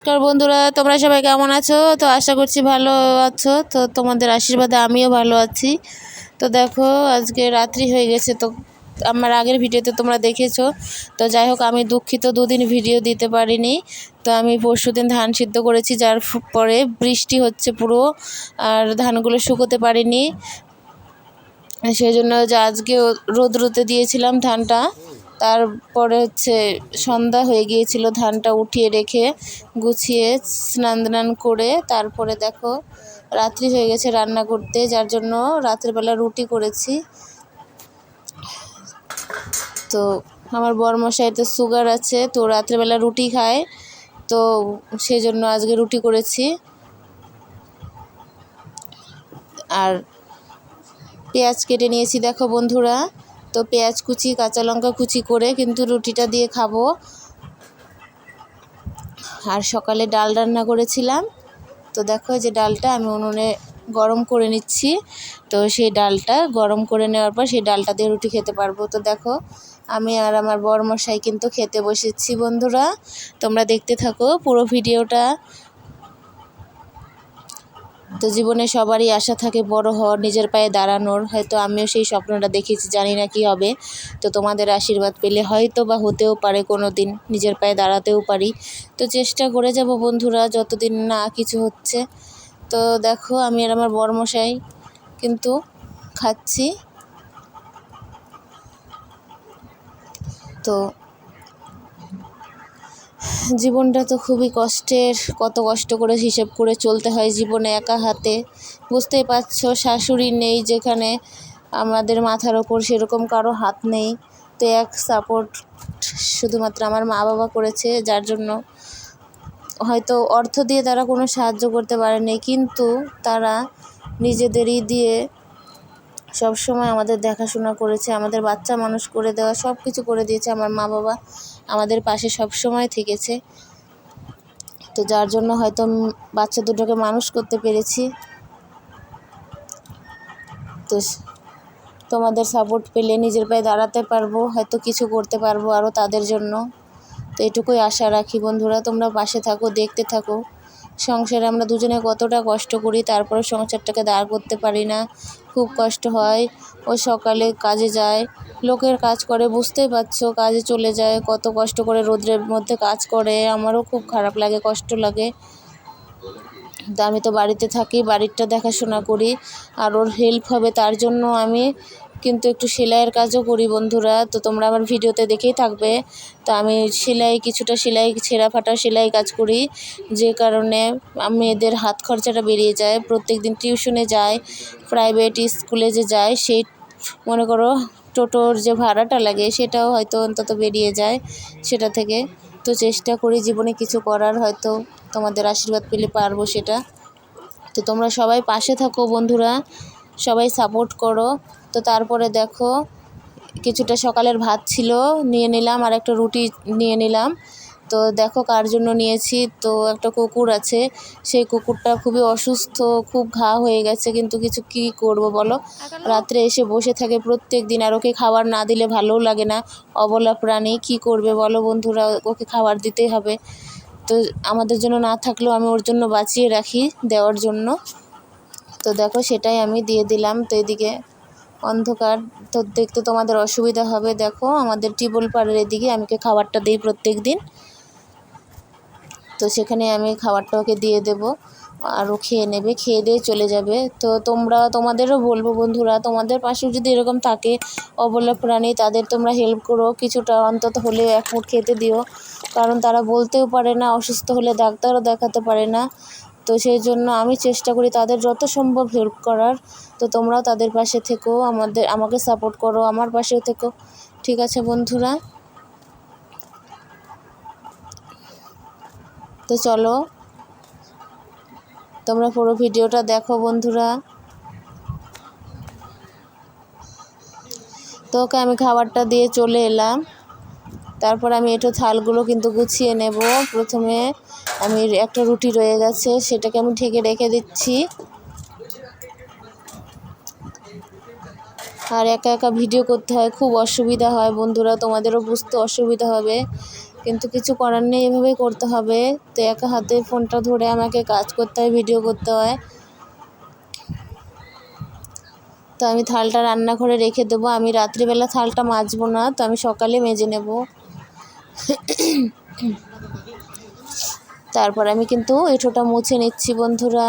নমস্কার বন্ধুরা, তোমরা সবাই কেমন আছো? তো আশা করছি ভালো আছো। তো তোমাদের আশীর্বাদে আমিও ভালো আছি। তো দেখো, আজকে রাত্রি হয়ে গেছে। তো আমার আগের ভিডিওতে তোমরা দেখেছো। তো যাই হোক, আমি দুঃখিত, দুদিন ভিডিও দিতে পারিনি। তো আমি পরশুদিন ধান সিদ্ধ করেছি, যার পরে বৃষ্টি হচ্ছে পুরো, আর ধানগুলো শুকোতে পারিনি। সেই জন্য যে আজকে রোদ্রুতে দিয়েছিলাম ধানটা, তারপরে সন্ধ্যা হয়ে গিয়েছিল। ধানটা উঠিয়ে রেখে গুছিয়ে স্নান করে তারপরে দেখো রাত্রি হয়ে গেছে রান্না করতে, যার জন্য রাত্রিবেলা রুটি করেছি। তো আমার বরমশাইতে সুগার আছে, তো রাত্রিবেলা রুটি খায়, তো সেই জন্য আজকে রুটি করেছি। আর পেঁয়াজ কেটে নিয়েছি দেখো বন্ধুরা। তো পেঁয়াজ কুচি, কাঁচা লঙ্কা কুচি করে কিন্তু রুটিটা দিয়ে খাবো। আর সকালে ডাল রান্না করেছিলাম। তো দেখো যে ডালটা আমি উনুনে গরম করে নিচ্ছি। তো সেই ডালটা গরম করে নেওয়ার পর সেই ডালটা দিয়ে রুটি খেতে পারবো। তো দেখো, আমি আর আমার বরমশাই কিন্তু খেতে বসেছি বন্ধুরা। তোমরা দেখতে থাকো পুরো ভিডিওটা। তো জীবনে সবারই আশা থাকে বড় হওয়ার, নিজের পায়ে দাঁড়ানোর। হয়তো আমিও সেই স্বপ্নটা দেখেছি, জানি না কী হবে। তো তোমাদের আশীর্বাদ পেলে হয়তো বা হতেও পারে, কোনো দিন নিজের পায়ে দাঁড়াতেও পারি। তো চেষ্টা করে যাব বন্ধুরা, যতদিন না কিছু হচ্ছে। তো দেখো, আমি আর আমার বরমশাই কিন্তু খাচ্ছি। তো জীবনটা তো খুবই কষ্টের, কত কষ্ট করে হিসেব করে চলতে হয় জীবনে একা হাতে। বুঝতেই পারছো, শাশুড়ি নেই যেখানে, আমাদের মাথার ওপর সেরকম কারো হাত নেই। তো এক সাপোর্ট শুধুমাত্র আমার মা বাবা করেছে, যার জন্য হয়তো অর্থ দিয়ে তারা কোনো সাহায্য করতে পারেনি, কিন্তু তারা নিজেদেরই দিয়ে সবসময় আমাদের দেখাশোনা করেছে, আমাদের বাচ্চা মানুষ করে দেওয়া সব কিছু করে দিয়েছে। আমার মা বাবা আমাদের পাশে সবসময় থেকেছে। তো যার জন্য হয়তো বাচ্চা দুটোকে মানুষ করতে পেরেছি। তো তোমাদের সাপোর্ট পেলে নিজের পায়ে দাঁড়াতে পারবো, হয়তো কিছু করতে পারবো আরও তাদের জন্য। তো এটুকুই আশা রাখি বন্ধুরা, তোমরা পাশে থাকো, দেখতে থাকো। সংসারে আমরা দুজনে কতটা কষ্ট করি, তারপরে সংসারটাকে দাঁড় করতে পারি না, খুব কষ্ট হয়। ও সকালে কাজে যায়, লোকের কাজ করে, বুঝতেই পারছো, কাজে চলে যায়, কত কষ্ট করে রোদ্রের মধ্যে কাজ করে। আমারও খুব খারাপ লাগে, কষ্ট লাগে। তা আমি তো বাড়িতে থাকি, বাড়িটা দেখাশোনা করি, আর ওর হেল্প হবে তার জন্য আমি কিন্তু একটু সেলাইয়ের কাজও করি বন্ধুরা। তো তোমরা আমার ভিডিওতে দেখেই থাকবে। তো আমি কিছুটা সেলাই, ছেঁড়া ফাটা সেলাই কাজ করি, যে কারণে মেয়েদের হাত খরচাটা বেরিয়ে যায়। প্রত্যেক দিন টিউশনে যায়, প্রাইভেট স্কুলে যে যায়, সেই মনে করো টোটোর যে ভাড়াটা লাগে সেটাও হয়তো অন্তত বেরিয়ে যায় সেটা থেকে। তো চেষ্টা করি জীবনে কিছু করার, হয়তো তোমাদের আশীর্বাদ পেলে পারবো সেটা। তো তোমরা সবাই পাশে থাকো বন্ধুরা, সবাই সাপোর্ট করো। তো তারপরে দেখো, কিছুটা সকালের ভাত ছিল নিয়ে নিলাম, আর একটা রুটি নিয়ে নিলাম। তো দেখো কার জন্য নিয়েছি। তো একটা কুকুর আছে, সেই কুকুরটা খুবই অসুস্থ, খুব ঘা হয়ে গেছে, কিন্তু কিছু কী করব বলো। রাত্রে এসে বসে থাকে প্রত্যেক দিন, আর ওকে খাবার না দিলে ভালোও লাগে না। অবলা প্রাণী, কী করবে বলো বন্ধুরা, ওকে খাবার দিতেই হবে। তো আমাদের জন্য না থাকলেও আমি ওর জন্য বাঁচিয়ে রাখি দেওয়ার জন্য। তো দেখো সেটাই আমি দিয়ে দিলাম। তো এদিকে অন্ধকার, তো দেখতে তোমাদের অসুবিধা হবে। দেখো আমাদের টিউবওয়েল পাড়ের এদিকে আমি ওকে খাবারটা দিই প্রত্যেক দিন। তো সেখানে আমি খাবারটা ওকে দিয়ে দেবো, আর ও খেয়ে নেবে, খেয়ে দিয়ে চলে যাবে। তো তোমাদেরও বলবো বন্ধুরা, তোমাদের পাশেও যদি এরকম থাকে অবলা প্রাণী, তাদের তোমরা হেল্প করো, কিছুটা অন্তত হলেও এক মুঠ খেতে দিও। কারণ তারা বলতেও পারে না, অসুস্থ হলে ডাক্তারও দেখাতে পারে না। তো সেই জন্য আমি চেষ্টা করি তাদের যত সম্ভব হেল্প করার। তো তোমরাও তাদের পাশে থেকো, আমাকে সাপোর্ট করো, আমার পাশেও থেকো। ঠিক আছে বন্ধুরা? তো চলো তোমরা পুরো ভিডিওটা দেখো বন্ধুরা। তো ওকে আমি খাবারটা দিয়ে চলে এলাম। তারপর আমি একটু থালগুলো কিন্তু গুছিয়ে নেব। প্রথমে আমি একটা রুটি রয়ে গেছে, সেটাকে আমি ঢেকে রেখে দিচ্ছি। আর একা একা ভিডিও করতে হয়, খুব অসুবিধা হয় বন্ধুরা, তোমাদেরও বুঝতে অসুবিধা হবে। কিন্তু কিছু করার নেই, এভাবেই করতে হবে। তো একা হাতে ফোনটা ধরে আমাকে কাজ করতে হয়, ভিডিও করতে হয়। তো আমি থালটা রান্নাঘরে রেখে দেবো। আমি রাত্রিবেলা থালটা মাজবো না, তো আমি সকালে মেজে নেব। তারপর আমি কিন্তু এঁঠোটা মুছে নিচ্ছি বন্ধুরা।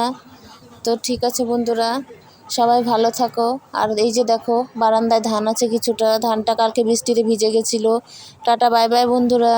তো ঠিক আছে বন্ধুরা, সবাই ভালো থাকো। আর এই যে দেখো বারান্দায় ধান আছে কিছুটা, ধানটা কালকে বৃষ্টিতে ভিজে গেছিলো। টাটা বাই বাই বন্ধুরা।